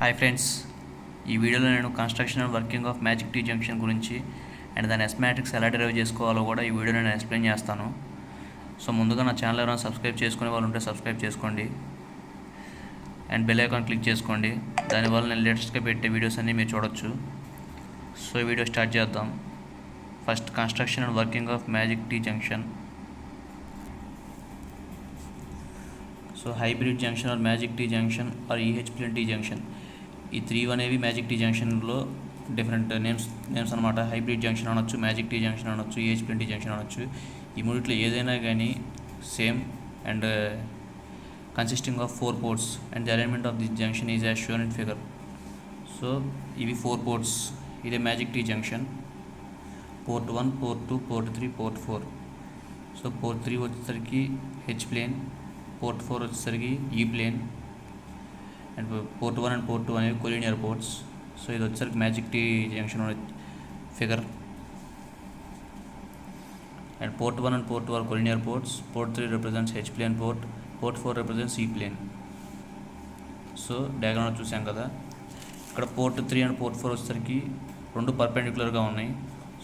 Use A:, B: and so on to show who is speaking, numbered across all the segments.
A: Hi friends, ఈ వీడియోలో నేను construction and working of magic T junction గురించి అండ్ దాని ఎస్ మ్యాట్రిక్స్ ఎలా డెరైవ్ చేసుకోవాలో కూడా ఈ వీడియోలో నేను ఎక్స్ప్లెయిన్ చేస్తాను. సో ముందుగా నా ఛానల్ ఎవరైనా సబ్స్క్రైబ్ చేసుకునే వాళ్ళు ఉంటే సబ్స్క్రైబ్ చేసుకోండి అండ్ బెల్ ఐకాన్ క్లిక్ చేసుకోండి. దానివల్ల నేను లేటెస్ట్గా పెట్టే వీడియోస్ అన్నీ మీరు చూడొచ్చు. సో ఈ వీడియో స్టార్ట్ చేద్దాం. First construction and working of magic T junction. So hybrid junction or magic T junction or E H plane T junction, ఈ 3 అనేవి మ్యాజిక్ టీ జంక్షన్లో డిఫరెంట్ నేమ్స్ అనమాట. హైబ్రిడ్ జంక్షన్ అనొచ్చు, మ్యాజిక్ టీ జంక్షన్ అనొచ్చు, E H plane T junction అనొచ్చు. ఈ మూడిట్లో ఏదైనా కానీ same and consisting of 4 ports and the alignment of this junction is as shown in figure. So ఇవి 4 పోర్ట్స్. ఇదే magic T junction. Port 1, port 2, port 3, port 4. So port 3 వచ్చేసరికి H plane, port 4 వచ్చేసరికి E plane and port 1 and port 2 అనేవి collinear ports. So ఇది వచ్చేసరికి magic T junction figure. And port 1 and port 2 are collinear ports. Port 3 represents H plane port. Port 4 represents E plane. So diagram చూసాం కదా, ఇక్కడ port 3 and port 4 వచ్చేసరికి రెండు పర్పెండిక్యులర్గా ఉన్నాయి.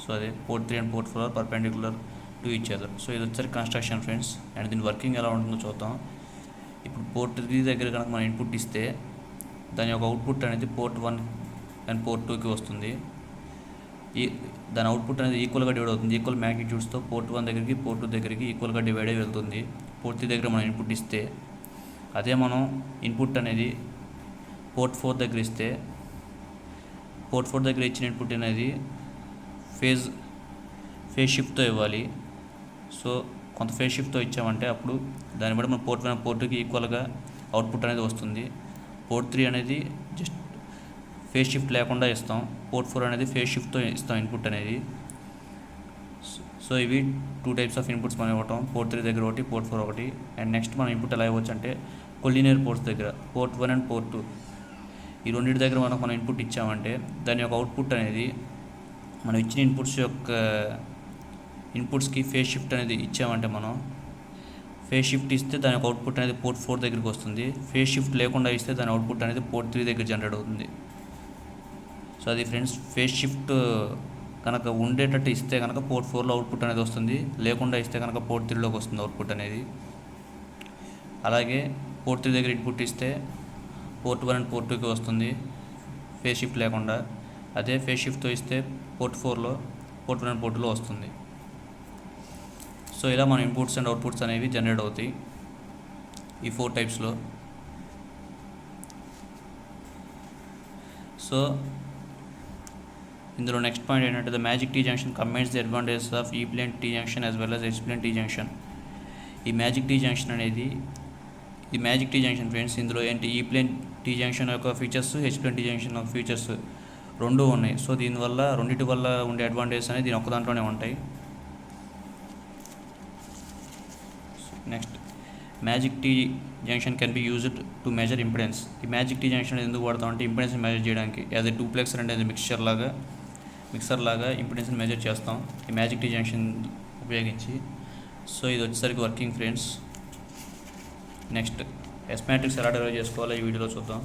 A: So అదే port 3 and port 4 are perpendicular to each other. So ఇది వచ్చేసరికి construction friends. And దీని వర్కింగ్ ఎలా ఉంటుందో చూద్దాం. ఇప్పుడు పోర్ట్ 3 దగ్గర కనుక మనం ఇన్పుట్ ఇస్తే దాని యొక్క అవుట్పుట్ అనేది పోర్ట్ 1 అండ్ పోర్ట్ 2కి వస్తుంది. దాని అవుట్పుట్ అనేది ఈక్వల్గా డివైడ్ అవుతుంది. ఈక్వల్ మ్యాగ్నిట్యూడ్స్తో పోర్ట్ 1 దగ్గరికి పోర్ట్ 2 దగ్గరికి ఈక్వల్గా డివైడ్ అయి వెళ్తుంది. పోర్ట్ 3 దగ్గర మనం ఇన్పుట్ ఇస్తే, అదే మనం ఇన్పుట్ అనేది పోర్ట్ 4 దగ్గర ఇస్తే, పోర్ట్ 4 దగ్గర ఇచ్చిన ఇన్పుట్ అనేది ఫేజ్ షిఫ్ట్తో ఇవ్వాలి. సో కొంత ఫేజ్ షిఫ్ట్తో ఇచ్చామంటే అప్పుడు దాన్ని బట్టి మనం పోర్ట్ 1 పోర్ట్ 2కి ఈక్వల్గా అవుట్పుట్ అనేది వస్తుంది. పోర్ట్ 3 అనేది జస్ట్ ఫేజ్ షిఫ్ట్ లేకుండా ఇస్తాం. పోర్ట్ 4 అనేది ఫేజ్ షిఫ్ట్తో ఇస్తాం ఇన్పుట్ అనేది. సో ఇవి 2 టైప్స్ ఆఫ్ ఇన్పుట్స్ మనం ఇవ్వటం. పోర్ట్ 3 దగ్గర ఒకటి, పోర్ట్ 4 ఒకటి. అండ్ నెక్స్ట్ మనం ఇన్పుట్ ఎలా ఇవ్వచ్చు అంటే కొలీనియర్ పోర్ట్స్ దగ్గర పోర్ట్ 1 అండ్ పోర్ట్ 2 ఈ రెండింటి దగ్గర మనం ఇన్పుట్ ఇచ్చామంటే దాని యొక్క అవుట్పుట్ అనేది మనం ఇచ్చిన ఇన్పుట్స్కి ఫేజ్ షిఫ్ట్ అనేది ఇచ్చామంటే, మనం ఫేజ్ షిఫ్ట్ ఇస్తే దాని యొక్క అవుట్పుట్ అనేది పోర్ట్ 4 దగ్గరికి వస్తుంది. ఫేజ్ షిఫ్ట్ లేకుండా ఇస్తే దాని అవుట్పుట్ అనేది పోర్ట్ 3 దగ్గర జనరేట్ అవుతుంది. సో అది ఫ్రెండ్స్, ఫేజ్ షిఫ్ట్ కనుక ఉండేటట్టు ఇస్తే కనుక పోర్ట్ 4లో అవుట్పుట్ అనేది వస్తుంది, లేకుండా ఇస్తే కనుక పోర్ట్ 3లోకి వస్తుంది అవుట్పుట్ అనేది. అలాగే పోర్ట్ 3 దగ్గర ఇన్పుట్ ఇస్తే పోర్ట్ 1 అండ్ పోర్ట్ 2కి వస్తుంది ఫేజ్ షిఫ్ట్ లేకుండా. అదే ఫేజ్ షిఫ్ట్తో ఇస్తే పోర్ట్ 4లో పోర్ట్ 1 అండ్ పోర్ట్ 2లో వస్తుంది. సో ఇలా మన ఇన్పుట్స్ అండ్ అవుట్పుట్స్ అనేవి జనరేట్ అవుతాయి ఈ 4 టైప్స్లో. సో ఇందులో నెక్స్ట్ పాయింట్ ఏంటంటే the magic T junction combines the advantages of ఈ plane T junction as well as H plane T junction. ఈ మ్యాజిక్ టీ జంక్షన్ అనేది, ఈ మ్యాజిక్ టీ జంక్షన్ ఫ్రెండ్స్, ఇందులో ఏంటి ఈ ప్లేన్ టీ జంక్షన్ యొక్క features, H plane T junction యొక్క features రెండూ ఉన్నాయి. సో దీనివల్ల రెండింటి వల్ల ఉండే అడ్వాంటేజెస్ అనేది దీని ఒక్క దాంట్లోనే ఉంటాయి. Next, magic T junction can be used to measure impedance. ఈ మ్యాజిక్ టీ జంక్షన్ ఎందుకు వాడతాం అంటే ఇంపిడెన్స్ని మెజర్ చేయడానికి. యాజ్ ఎ డూప్లెక్సర్ అంటే మిక్సర్ లాగా ఇంపిడెన్స్ని మెజర్ చేస్తాం ఈ మ్యాజిక్ టీ జంక్షన్ ఉపయోగించి. సో ఇది వచ్చేసరికి working friends. Next, S matrix ఎలా డెరైవ్ చేసుకోవాలో ఈ వీడియోలో చూద్దాం.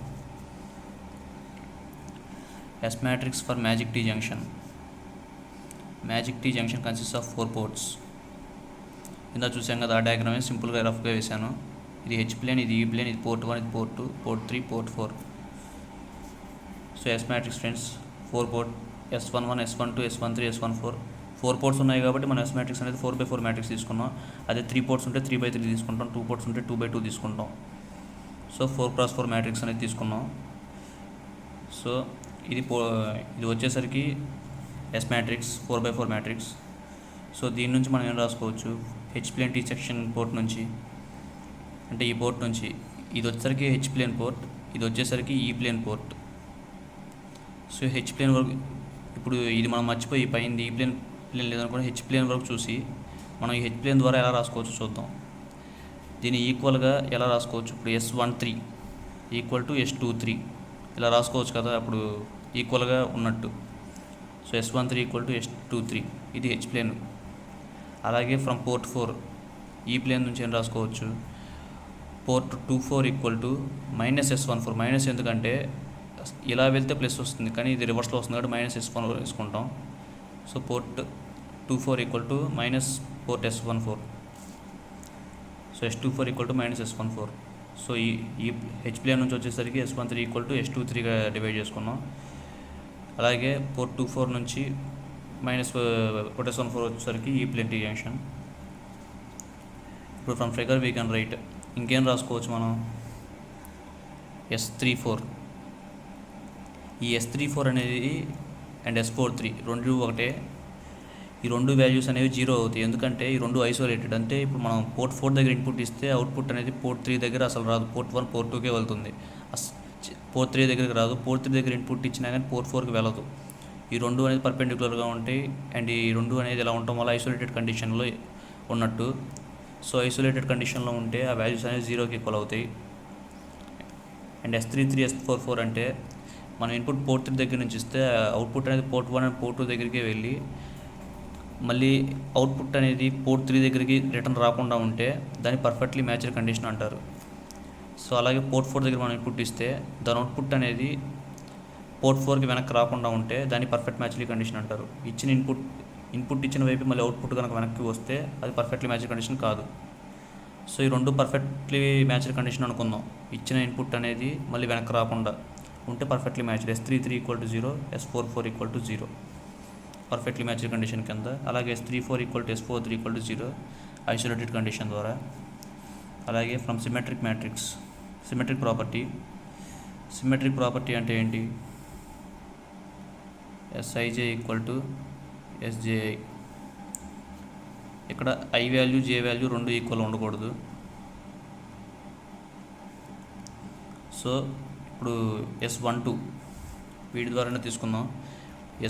A: S matrix for magic T junction. Magic T junction consist of 4 ports. ఇందా చూసాం కదా, ఆ డయాగ్రామే సింపుల్గా రఫ్గా వేశాను. ఇది హెచ్ ప్లేన్, ఇది ఈ ప్లేన్, ఇది పోర్ట్ 1, ఇది port 2, port 3, port 4. So S matrix friends 4 port, S11, S12, S13, S14. 4 ports ఉన్నాయి కాబట్టి మనం ఎస్ మ్యాట్రిక్స్ అనేది 4x4 మ్యాట్రిక్స్ తీసుకున్నాం. అదే 3 పోర్ట్స్ ఉంటే 3x3 తీసుకుంటాం, 2 పోర్ట్స్ ఉంటే 2x2 తీసుకుంటాం. సో 4x4 మ్యాట్రిక్స్ అనేది తీసుకున్నాం. సో ఇది వచ్చేసరికి yes matrix 4x4 matrix. So దీని నుంచి మనం ఏం రాసుకోవచ్చు, H plane T section port నుంచి, అంటే ఈ పోర్ట్ నుంచి ఇది వచ్చేసరికి హెచ్ ప్లేన్ పోర్ట్, ఇది వచ్చేసరికి E plane port. So H plane వరకు ఇప్పుడు ఇది మనం మర్చిపోయి పైన ఈ ప్లేన్ లేదనుకోండి, హెచ్ ప్లేన్ వరకు చూసి మనం ఈ హెచ్ ప్లేన్ ద్వారా ఎలా రాసుకోవచ్చు చూద్దాం. దీన్ని ఈక్వల్గా ఎలా రాసుకోవచ్చు, ఇప్పుడు S13 ఈక్వల్ టు S23 ఇలా రాసుకోవచ్చు కదా, అప్పుడు ఈక్వల్గా ఉన్నట్టు. So S13 equal to S23 ఇది హెచ్ ప్లేన్. అలాగే ఫ్రమ్ పోర్ట్ 4 ఈ ప్లేన్ నుంచి ఏం రాసుకోవచ్చు, port 24 equal to -S14. Minus ఎందుకంటే ఇలా వెళ్తే ప్లస్ వస్తుంది, కానీ ఇది రివర్స్లో వస్తుంది కాబట్టి -S1 వేసుకుంటాం. So port 24 equal to minus port S14. So S24 equal to -S14. So ఈ హెచ్ ప్లేన్ నుంచి వచ్చేసరికి S13 ఈక్వల్ టు S23గా డివైడ్ చేసుకున్నాం. అలాగే పోర్ట్ 24 నుంచి పోర్ట్ S14 వచ్చేసరికి ఈ ప్లేన్ టీ జంక్షన్. ఇప్పుడు from figure we can write, ఇంకేం రాసుకోవచ్చు మనం, S34. ఈ S34 అనేది అండ్ S43 రెండు ఒకటే. ఈ రెండు వాల్యూస్ అనేవి 0 అవుతాయి, ఎందుకంటే ఈ రెండు ఐసోలేటెడ్. అంటే ఇప్పుడు మనం పోర్ట్ 4 దగ్గర ఇన్పుట్ ఇస్తే అవుట్పుట్ అనేది పోర్ట్ 3 దగ్గర అసలు రాదు, పోర్ట్ 1 పోర్ట్ 2కే వెళ్తుంది. పోర్ట్ 3 దగ్గరికి రాదు. పోర్ట్ 3 దగ్గర ఇన్పుట్ ఇచ్చినా కానీ పోర్ట్ 4కి వెళ్ళదు. ఈ రెండు అనేది పర్పెండిక్యులర్గా ఉంటాయి, అండ్ ఈ రెండు అనేది ఇలా ఉండటం వల్ల ఐసోలేటెడ్ కండిషన్లో ఉన్నట్టు. సో ఐసోలేటెడ్ కండిషన్లో ఉంటే ఆ వాల్యూస్ అనేది 0కి ఈక్వల్ అవుతాయి. అండ్ S33 S44 అంటే మనం ఇన్పుట్ పోర్ట్ 3 దగ్గర నుంచి ఇస్తే అవుట్పుట్ అనేది పోర్ట్ 1 అండ్ పోర్ట్ 2 దగ్గరికి వెళ్ళి మళ్ళీ అవుట్పుట్ అనేది పోర్ట్ 3 దగ్గరికి రిటర్న్ రాకుండా ఉంటే దాన్ని పర్ఫెక్ట్లీ మ్యాచ్డ్ కండిషన్ అంటారు. సో అలాగే పోర్ట్ 4 దగ్గర మనం ఇన్పుట్ ఇస్తే దాని అవుట్పుట్ అనేది పోర్ట్ 4కి వెనక్కి రాకుండా ఉంటే దాన్ని పర్ఫెక్ట్ మ్యాచ్లీ కండిషన్ అంటారు. ఇచ్చిన ఇన్పుట్ ఇచ్చిన వైపు మళ్ళీ అవుట్పుట్ కనుక వెనక్కి వస్తే అది పర్ఫెక్ట్లీ మ్యాచ్డ్ కండిషన్ కాదు. సో ఈ రెండు పర్ఫెక్ట్లీ మ్యాచ్డ్ కండిషన్ అనుకుందాం. ఇచ్చిన ఇన్పుట్ అనేది మళ్ళీ వెనక్కి రాకుండా ఉంటే perfectly matched. S33 equal to 0, S44 equal to 0 perfectly matched condition కింద. అలాగే S34 equal to S43 equal to 0 isolated condition ద్వారా. అలాగే from symmetric matrix, symmetric property అంటే ఏంటి, Sij ఈక్వల్ టు Sji. ఇక్కడ I వాల్యూ J వాల్యూ రెండు equal ఉండకూడదు. So ఇప్పుడు S12 వీటి ద్వారానే తీసుకుందాం.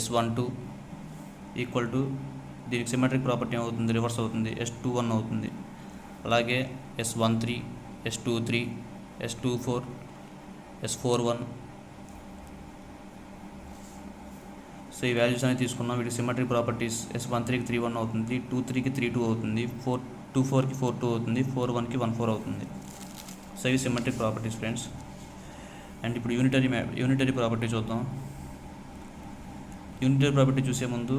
A: S12 ఈక్వల్ టు దీనికి సిమెట్రిక్ ప్రాపర్టీ అవుతుంది, రివర్స్ అవుతుంది, S21 అవుతుంది. అలాగే S13, S23, S24, S41. So ఈ వాల్యూస్ అనేది తీసుకున్నాం. వీటి సిమెట్రిక్ ప్రాపర్టీస్ S13కి 3:1 అవుతుంది, 23కి 3:2 అవుతుంది, 24కి 4:2 అవుతుంది, 41కి 1:4 అవుతుంది. సో ఇవి సిమెట్రిక్ ప్రాపర్టీస్ ఫ్రెండ్స్. అండ్ ఇప్పుడు యూనిటరీ ప్రాపర్టీ చూద్దాం. యూనిటరీ ప్రాపర్టీ చూసే ముందు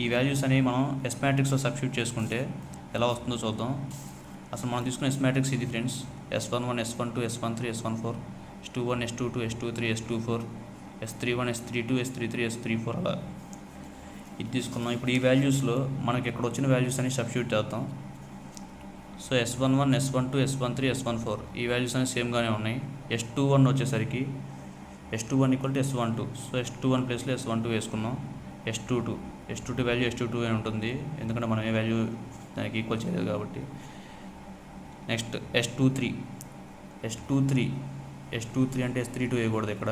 A: ఈ వాల్యూస్ అనేవి మనం ఎస్ మ్యాట్రిక్స్లో సబ్స్టిట్యూట్ చేసుకుంటే ఎలా వస్తుందో చూద్దాం. అసలు మనం తీసుకున్న ఎస్ మ్యాట్రిక్స్ ఇది friends. S11, S12, S13, S14, S21, S22, S23, S24, S31, S32, S33, S34 అలా ఇది తీసుకున్నాం. ఇప్పుడు ఈ వాల్యూస్లో మనకి ఇక్కడ వచ్చిన వాల్యూస్ అని సబ్స్టిట్యూట్ చేద్దాం. So S11, S12, S13, S14 ఈ వాల్యూస్ అనేవి సేమ్గానే ఉన్నాయి. S21 వచ్చేసరికి S21 equal to S12. So S21 ప్లేస్లో S12 వేసుకున్నాం. S22 వాల్యూ S22 అని ఉంటుంది, ఎందుకంటే మనం ఏ వాల్యూ దానికి ఈక్వల్ చేయలేదు కాబట్టి. నెక్స్ట్ S23 అంటే S32 వేయకూడదు ఇక్కడ.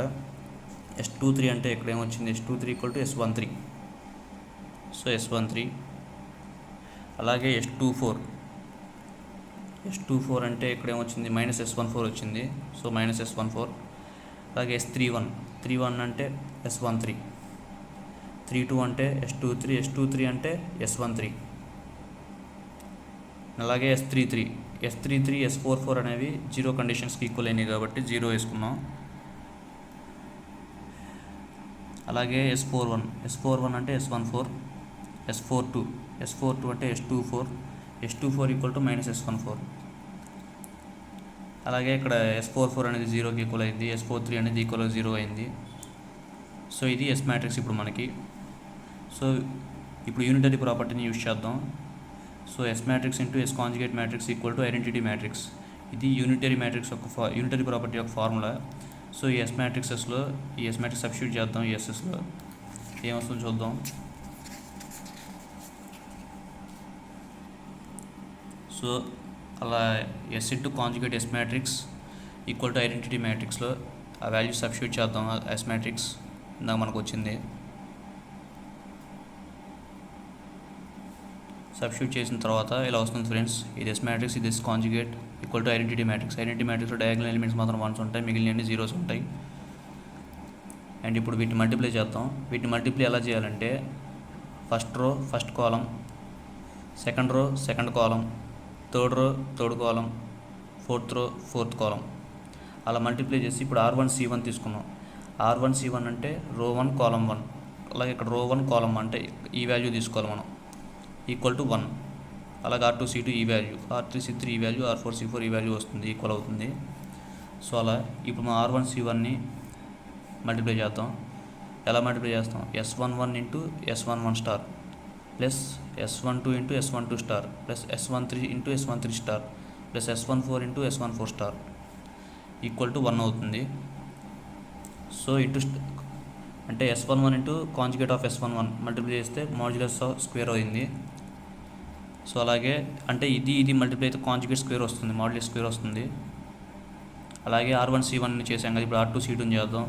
A: S23 అంటే ఇక్కడ ఏమొచ్చింది, S23 equal to S13. So S13. అలాగే S24 అంటే ఇక్కడ ఏమొచ్చింది, -S14 వచ్చింది. So -S14. అలాగే S31 అంటే S13. 32 అంటే S23 అంటే S13. అలాగే S33, S44 అనేవి 0 కండిషన్స్కి ఈక్వల్ అయినాయి కాబట్టి 0 వేసుకున్నాం. అలాగే S41 అంటే S14. S42 అంటే S24 ఈక్వల్ టు -S14. అలాగే ఇక్కడ S44 అనేది 0కి ఈక్వల్ అయింది, S43 అనేది ఈక్వల్ 0 అయింది. సో ఇది ఎస్ మ్యాట్రిక్స్ ఇప్పుడు మనకి. సో ఇప్పుడు యూనిటరీ ప్రాపర్టీని యూజ్ చేద్దాం. So S matrix into S conjugate matrix equal to identity matrix. ఇది యూనిటరీ మ్యాట్రిక్స్ యొక్క యూనిటరీ ప్రాపర్టీ యొక్క ఫార్ములా. సో ఈ ఎస్ మ్యాట్రిక్సెస్లో ఈ ఎస్ మ్యాట్రిక్స్ సబ్స్టిట్యూట్ చేద్దాం. ఈ ఎస్ఎస్లో ఏమొస్తుందో చూద్దాం. సో అలా S into conjugate S matrix equal to identity మ్యాట్రిక్స్లో ఆ వాల్యూ సబ్స్టిట్యూట్ చేద్దాం. ఎస్ మ్యాట్రిక్స్ ఇందాక మనకు వచ్చింది. సబ్స్టిట్యూట్ చేసిన తర్వాత ఇలా వస్తుంది ఫ్రెండ్స్. ఇది ఎస్ మ్యాట్రిక్స్, ఇది S conjugate equal to identity matrix. Identity మ్యాట్రిక్స్లో డయాగనల్ ఎలిమెంట్స్ మాత్రం 1s ఉంటాయి, మిగిలినన్ని 0s ఉంటాయి. అండ్ ఇప్పుడు వీటిని మల్టిప్లై చేద్దాం. వీటిని మల్టిప్లై ఎలా చేయాలంటే first row first column, second row second column, third row third column, fourth row fourth column అలా మల్టిప్లై చేసి ఇప్పుడు R1 C1 తీసుకున్నాం. R1C1 అంటే రో 1 కాలం 1, అలాగే ఇక్కడ రో 1 కాలం అంటే ఈ వాల్యూ తీసుకోవాలి మనం, ఈక్వల్ టు 1. అలాగే R2C2 ఈ వాల్యూ, R3C3 ఈ వాల్యూ, R4C4 ఈ వాల్యూ వస్తుంది, ఈక్వల్ అవుతుంది. సో అలా ఇప్పుడు మనం R1C1ని మల్టిప్లై చేద్దాం. ఎలా మల్టిప్లై చేస్తాం? S11 into S11 star plus S12 into S12 star plus S13 into S13 star plus S14 into S14 star equal to 1 అవుతుంది. సో ఇంటూ అంటే S11 into conjugate of S11 multiply చేస్తే modulus of square అయింది. So అలాగే అంటే ఇది multiply అయితే conjugate square వస్తుంది, modulus square వస్తుంది. అలాగే R1C1ని చేసాం కదా, ఇప్పుడు R2C2ని చేద్దాం.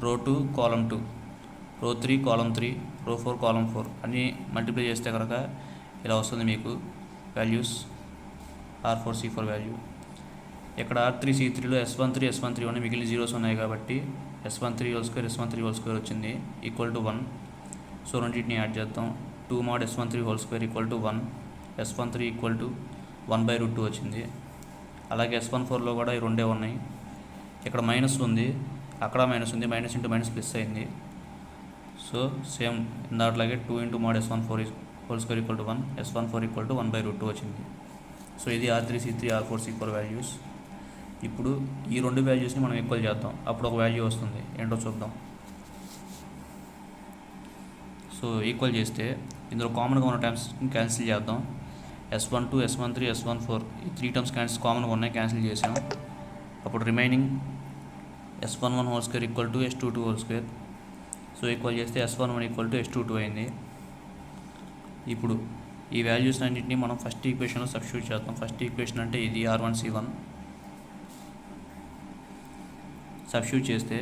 A: రో 2 కాలం 2, రో 3 కాలం 3, రో 4 కాలం 4 అన్నీ మల్టిప్లై చేస్తే కనుక ఇలా వస్తుంది మీకు వాల్యూస్. R4C4 value. ఇక్కడ R3C3లో S13 ఉన్నాయి, మిగిలిన జీరోస్ ఉన్నాయి కాబట్టి S13 హోల్ స్క్వేర్ వచ్చింది, ఈక్వల్ టు 1. సో రెండింటిని యాడ్ చేద్దాం. 2 mod S13 whole square equal to 1, S13 equal to 1/√2 వచ్చింది. అలాగే S14లో కూడా ఈ రెండే ఉన్నాయి. ఇక్కడ మైనస్ ఉంది, అక్కడ మైనస్ ఉంది, మైనస్ ఇంటూ మైనస్ ప్లస్ అయింది. సో సేమ్ దాంట్లాగే 2 into mod S14 whole square equal to 1, S14 equal to 1/√2 వచ్చింది. సో ఇది R3C3 R4C4 వాల్యూస్. ఇప్పుడు ఈ రెండు వాల్యూస్ని మనం ఈక్వల్ చేద్దాం, అప్పుడు ఒక వాల్యూ వస్తుంది, ఏంటో చూద్దాం. సో ఈక్వల్ చేస్తే ఇందులో కామన్గా ఉన్న టర్మ్స్ని క్యాన్సిల్ చేద్దాం. S12, S13, S14 ఈ 3 టర్మ్స్ కామన్గా ఉన్నాయి, క్యాన్సిల్ చేసాం. అప్పుడు remaining S11 whole square equal to S22 whole square. So equal చేస్తే S11 ఈక్వల్ టు S22 అయింది. ఇప్పుడు ఈ వాల్యూస్ అన్నింటినీ మనం ఫస్ట్ ఈక్వేషన్లో సబ్స్టిట్యూట్ చేద్దాం. ఫస్ట్ ఈక్వేషన్ అంటే ఇది R1C1. సబ్స్టిట్యూట్ చేస్తే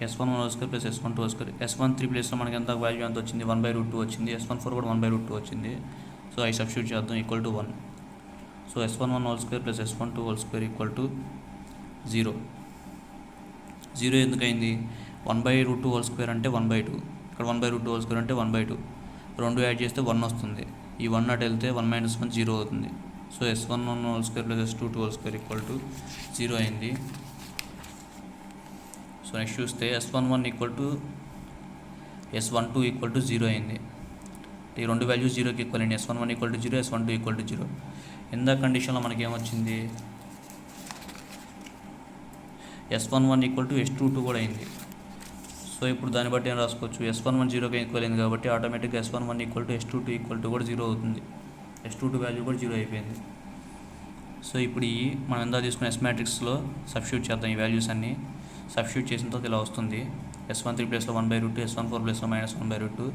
A: S11 whole square plus S12 whole square, S13 ప్లేస్లో మనకి ఎంత వాల్యూ ఎంత వచ్చింది? 1/√2 వచ్చింది. S14 కూడా 1/√2 వచ్చింది. సో అవి సబ్స్టిట్యూట్ చేద్దాం, equal to 1. So S11 whole square plus S12 whole square equal to 0. 0 ఎందుకైంది? 1/√2 whole square అంటే 1/2, ఇక్కడ 1/√2 హోల్ స్క్వేర్ అంటే 1/2. 2 యాడ్ చేస్తే 1 వస్తుంది. ఈ 1 అటు వెళ్తే 1 - 1 0 అవుతుంది. So S11 whole square plus S22 whole square equal to 0 అయింది. సో నెక్స్ట్ చూస్తే S11 equal to S12 equal to 0 అయింది. ఈ రెండు వాల్యూస్ 0కి ఈక్వల్ అయింది. S11 equal to 0, S12 equal to 0. ఇందా కండిషన్లో మనకి ఏమొచ్చింది? S11 ఈక్వల్ టు S22 కూడా అయింది. సో ఇప్పుడు దాన్ని బట్టి ఏం రాసుకోవచ్చు? S11 0కి ఈక్వల్ అయింది కాబట్టి ఆటోమేటిక్గా S11 equal to S22 equal to కూడా 0 అవుతుంది. S22 వాల్యూ కూడా 0 అయిపోయింది. సో ఇప్పుడు మనం ఎంత తీసుకున్న S మ్యాట్రిక్స్లో సబ్స్టిట్యూట్ చేద్దాం. ఈ వాల్యూస్ అన్నీ సబ్స్టిట్యూట్ చేసిన తర్వాత ఇలా వస్తుంది. S13 ప్లేస్లో 1/√2, S14 ప్లేస్లో -1/√2,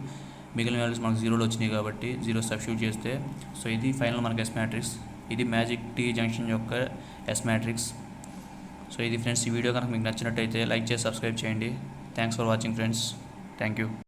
A: మిగిలిన వాల్యూస్ మనకు 0లో వచ్చినాయి కాబట్టి 0 సబ్స్టిట్యూట్ చేస్తే సో ఇది ఫైనల్ మనకి S మ్యాట్రిక్స్. ఇది మ్యాజిక్ T జంక్షన్ యొక్క S మ్యాట్రిక్స్. సో ఇది ఫ్రెండ్స్, ఈ వీడియో కనుక మీకు నచ్చినట్టయితే లైక్ చేసి సబ్స్క్రైబ్ చేయండి. Thanks for watching friends. Thank you.